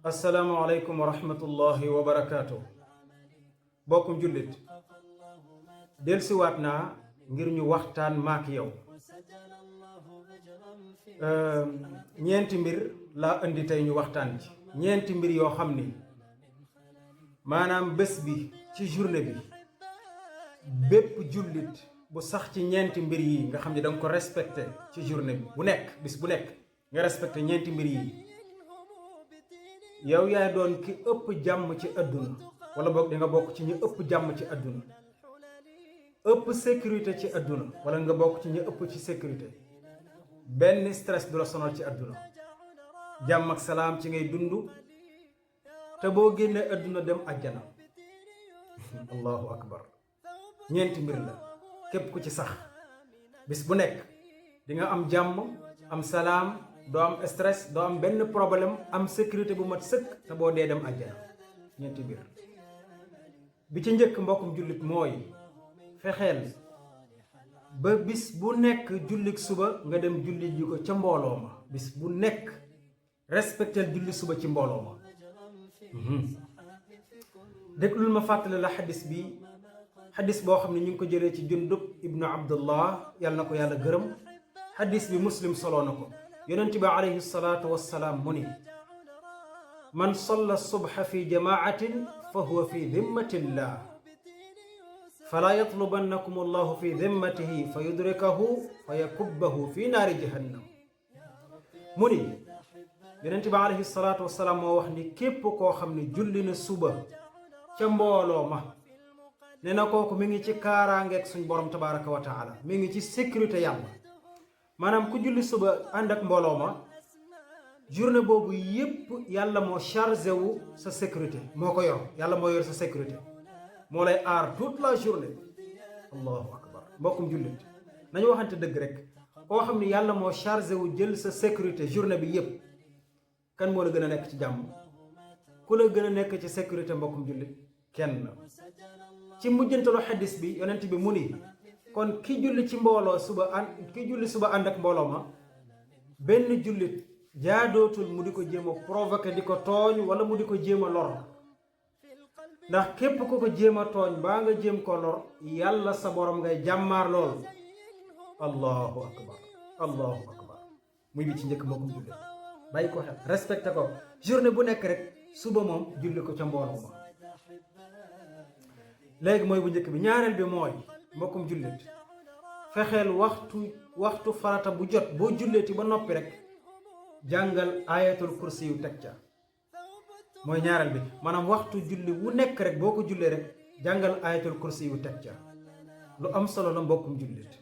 asalaamualeykum wa rahmatullahi wa barakaatu. bokkum jullit delsiwaat naa ngir ñu waxtaan maak yow ñeenti mbir laa indi tey ñu waxtaan ci ñeenti mbir yoo xam ni maanaam bés bi ci journée bi bépp jullit bu sax ci ñeenti mbir yi nga xam ne danga ko respecté ci journée bi bu nekk bis bu nekk nga respecté ñeenti mbir yi yow yaay doon ki ëpp jàmm ci àdduna wala boog di nga bokk ci ñu ëpp jàmm ci àdduna ëpp sécurité ci àdduna wala nga bokk ci ñu ëpp ci sécurité benn stress du la sonal ci àdduna jàmm ak salaam ci ngay dund te boo génnee àdduna dem àjjana allahu akbar ñeenti mbir la képp ku ci sax bis bu nekk di nga am jàmm am salaam doo am stress doo am benn problème am sécurité bu mat sëkk te boo dee dem àjjana ñeenti mbir bi ci njëkk mbokkum jullit mooy fexeel ba bis bu nekk jullik suba nga dem julli ji ko ca mbooloo ma bis bu nekk respectel julli suba ci mbooloo ma déglul ma fàttali la xadis boo xam ne ñu ngi ko jëlee ci Jundub ibnu Abdullah yàlla na ko yàlla gërëm xadis bi muslim soloo na ko yonent bi alayhi salaatu wassalaam mu ni man salla subha fi jamaatin fa huwa fi dimmatillah falaa yatlubannakum allahu fi dimmatihi fa yudrikahu fa yakubbahu fi naari jahannam mu ni yonent bi alayhi salaatu wassalaam moo wax ni képp koo xam ne julli na suba ca mbooloo ma nee na kooku mi ngi ci kaaraangeeg suñ borom tabaraka wa taala mi ngi ci sécurité yàlla maanaam ku julli suba ànd ak mbooloo ma journée boobu yépp yàlla moo chargé wu sa sécurité moo ko yor yàlla moo yor sa sécurité moo lay aar toute la journée allahu akbar mbokkum jullit nañu waxante dëgg rek koo xam ni yàlla moo chargé wu jël sa sécurité journée bi yépp kan moo la gën a nekk ci jàmm ku la gën a nekk ci sécurité mbokkum jullit kenn ci mujjantalu xadis bi yonent bi mu ni kon ki julli ci mbooloo suba ànd ak mbooloo ma benn jullit jaadootul mu di ko jéem a provoqué di ko tooñ wala mu di ko jéem a lor ndax képp ku ko jéem a tooñ baa nga jéem ko lor yàlla sa borom ngay jàmmaar lool allahu akbar muy bi ci njëkk mbokkum jullit bàyyi ko xel respecté ko journée bu nekk rek suba moom julli ko ca mbooloo ma léegi mooy bu njëkk bi ñaareel bi mooy mbokkum jullit fexeel waxtu farata bu jot boo julleeti ba noppi rek jàngal ayatul kursi yu teg ca mooy ñaareel bi maanaam waxtu julli wu nekk rek boo ko jullee rek jàngal ayatul kursi yu teg ca lu am solo la mbokkum jullit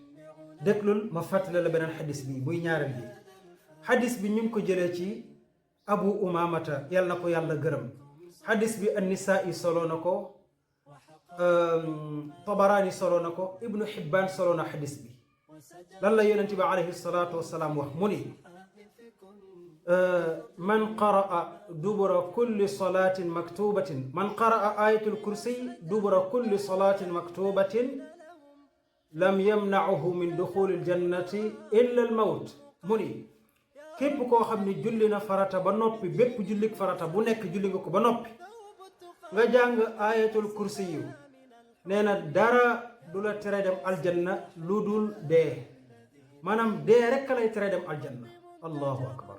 déglul ma fàttale la beneen xadis bi muy ñaareel bi xadis bi ñu ngi ko jëlee ci abu umamata yàlla na ko yàlla gërëm xadis bi an-Nisaa'i solo na ko Tabaraani solo na ko Ibnu Hibbaan solo na xadis bi lan la yonent bi alayhi salaatu wasalaam wax mu ni man qaraa dubura kulli salaatin maktubatin man qaraa ayatul kursi dubura kulli salaatin maktubatin lam yamnacuhu min duxuli ljannati illa almawt mu ni képp koo xam ne julli na farata ba noppi bépp jullik farata bu nekk julli nga ko ba noppi nga jàng ayatul kursi yu nee na dara du la tere dem aljanna lu dul dee maanaam dee rekk lay tere dem aljanna allahu akbar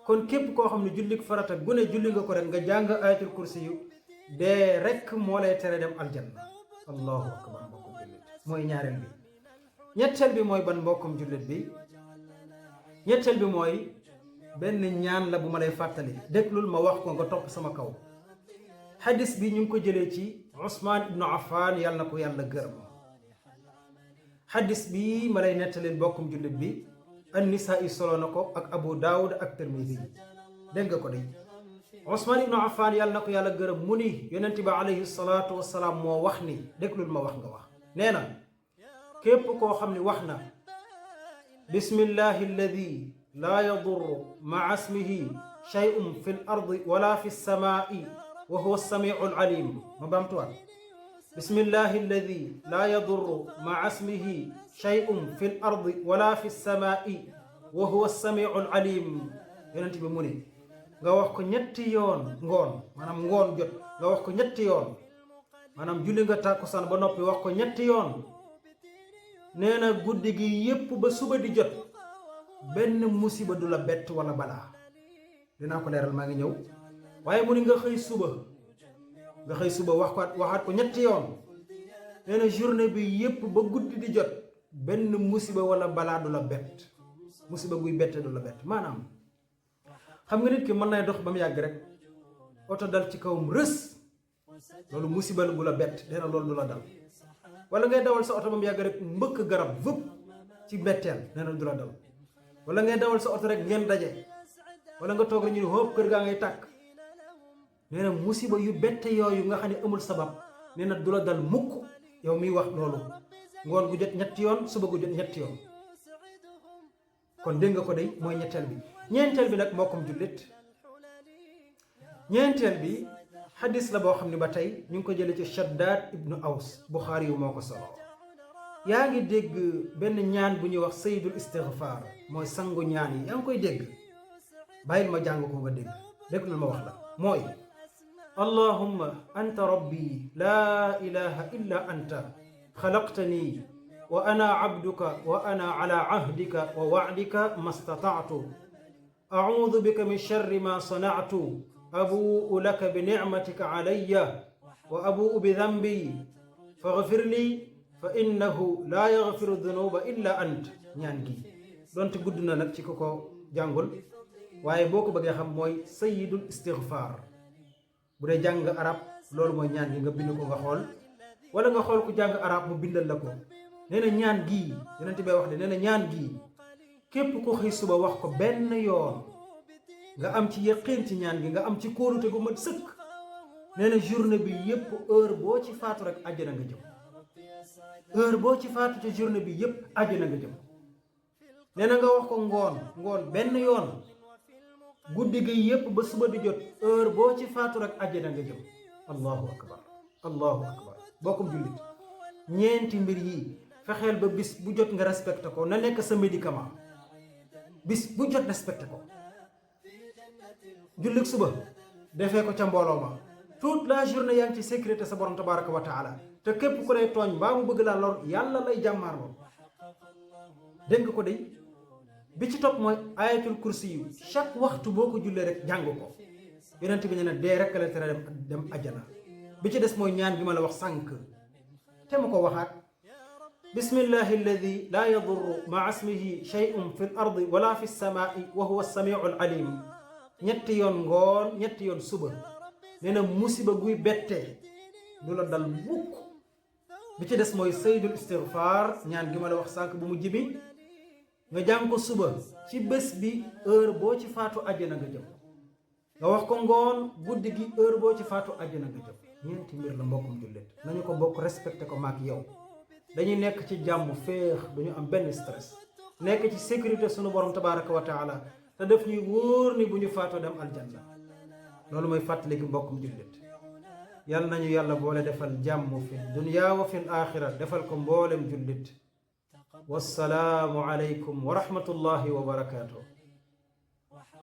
kon képp koo xam ne jullik farata gune julli nga ko rek nga jàng ayatul kursi yu dee rekk moo lay tere dem aljanna allahu akbar mbokkum jullit mooy ñaareel bi ñetteel bi mooy ban mbokkum jullit bi ñetteel bi mooy benn ñaan la bu ma lay fàttali déglul ma wax ko nga topp sama kaw xadis bi ñu ngi ko jëlee ci Usmaan ibnu Affaan yàlla na ko yàlla gërëm xadis bi ma lay nettalil bokkum jullit bi an-Nisaa'i solo na ko ak Abu Daawud ak Tirmidi dégg nga ko de Usmaan ibnu Affaan yàlla na ko yàlla gërëm mu ni yonent bi alayhi salaatu wassalaam moo wax ni déglul ma wax nga wax nee na képp koo xam ne wax na bismillahi alladi laa yadurru ma'a ismihi shay'un fi l ardi wala fi samaai wa huwa samiu alim ma baamtuwaat bismillahi alladi laa yadurru ma'a ismihi shay'un fi l ardi wala fi samaai wa huwa samiu alim yonent bi mu ne nga wax ko ñetti yoon ngoon maanaam ngoon jot nga wax ko ñetti yoon maanaam julli nga tàkkusaan ba noppi wax ko ñetti yoon nee na guddi gi yépp ba suba di jot benn musiba du la bett wala balaa dinaa ko leeral maa ngi ñëw waaye mu ni nga xëy suba waxaat ko ñetti yoon nee na journée bi yépp ba guddi di jot benn musiba wala balaa du la bett musiba guy bette du la bett maanaam xam nga nit ki mën nay dox ba mu yàgg rek oto dal ci kawam rës loolu musiba bu la bett nee na loolu du la dal wala ngay dawal sa oto ba mu yàgg rek mbëkk garab vëpp ci betteel nee na du la dal wala ngay dawal sa oto rek ngeen daje wala nga toog rek ñu ne hop kër gaa ngay tàkk nee na musiba yu bette yooyu nga xam ne amul sabab nee na du la dal mukk yow miy wax loolu ngoon gu jot ñetti yoon suba gu jot ñetti yoon kon dégg nga ko day mooy ñetteel bi ñeenteel bi nag mbokkum jullit ñeenteel bi xadis la boo xam ne ba tey ñu ngi ko jëlee ci Shaddad ibnu Aws Buxaari yu moo ko solo yaa ngi dégg benn ñaan bu ñuy wax sayyidul istighfar mooy sangu ñaan yi yaa ngi koy dégg bàyyil ma jàng ko nga dégg lu ma wax la mooy allahumma anta rabbi laa ilaha illa anta xalaqtani wa ana abduka wa ana ala ahdika wa wa'dika mastata'tu a'udhu bika min sharri ma sana'tu abu'u laka bi ni'matika alayya wa abu'u bi dhanbi faghfir li fa innahu la yaghfiru dhunuba illa ant ñaan gi donte gudd na nag ci ko ko jàngul waaye boo ko bëggee xam mooy sayyidul istighfar bu dee jàng arab loolu mooy ñaan gi nga bind ko nga xool wala nga xool ku jàng arab mu bindal la ko nee na ñaan gii yonent bi wax de nee na ñaan gii képp ko xëy suba wax ko benn yoon nga am ci yaqin ci ñaan gi nga am ci kóolute gu mat sëkk nee na journée bi yépp heure boo ci faatu rek àjjana nga jëm heure boo ci faatu ci journée bi yépp àjjana nga jëm nee na nga wax ko ngoon benn yoon guddi gi yépp ba suba di jot heure boo ci faatu rek àjjana nga jëm allahu akbar bokkum jullit ñeenti mbir yi fexeel ba bis bu jot nga respecté ko na nekk sa médicament bis bu jot respecté ko jullit suba defee ko ca mbooloo ma toute la journée yaa ngi ci sécurité sa borom tabaraka wa taala te képp ku lay tooñ mbaa mu bëgg laa lor yàlla lay jàmmaar moom dégg nga ko day bi ci topp mooy ayatul kursi yu chaque waxtu boo ko jullee rek jàng ko yonent bi ne na dee rek la tere dem ajjana bi ci des mooy ñaan gi ma la wax sànk te ma ko waxaat bismillahi alladi laa yadurru maa ismihi shay'un fi l ardi wala fi lsamaai wa huwa alsamiu alalim ñetti yoon ngoon ñetti yoon suba nee na musiba guy bettee du la dal mukk bi ci des mooy sayyidul istighfar ñaan gi ma la wax sànk bu mu jibi nga jàng ko suba ci bés bi heure boo ci faatu àjjana nga jëm nga wax ko ngoon guddi gi heure boo ci faatu àjjana nga jëm ñeenti mbir la mbokkum jullit nañu ko bokk respecté ko maak yow dañuy nekk ci jàmm féex duñu am benn stress nekk ci sécurité sunu borom tabaraka wa taala te def ñuy wóor ni bu ñu faatoo dem aljanna loolu mooy fàttali gi mbokkum jullit yàlla nañu yàlla boole defal jàmm fi dunya wa fi axira defal ko mboolem jullit wassalaamu aleykum wa rahmatullahi wa barakaatuh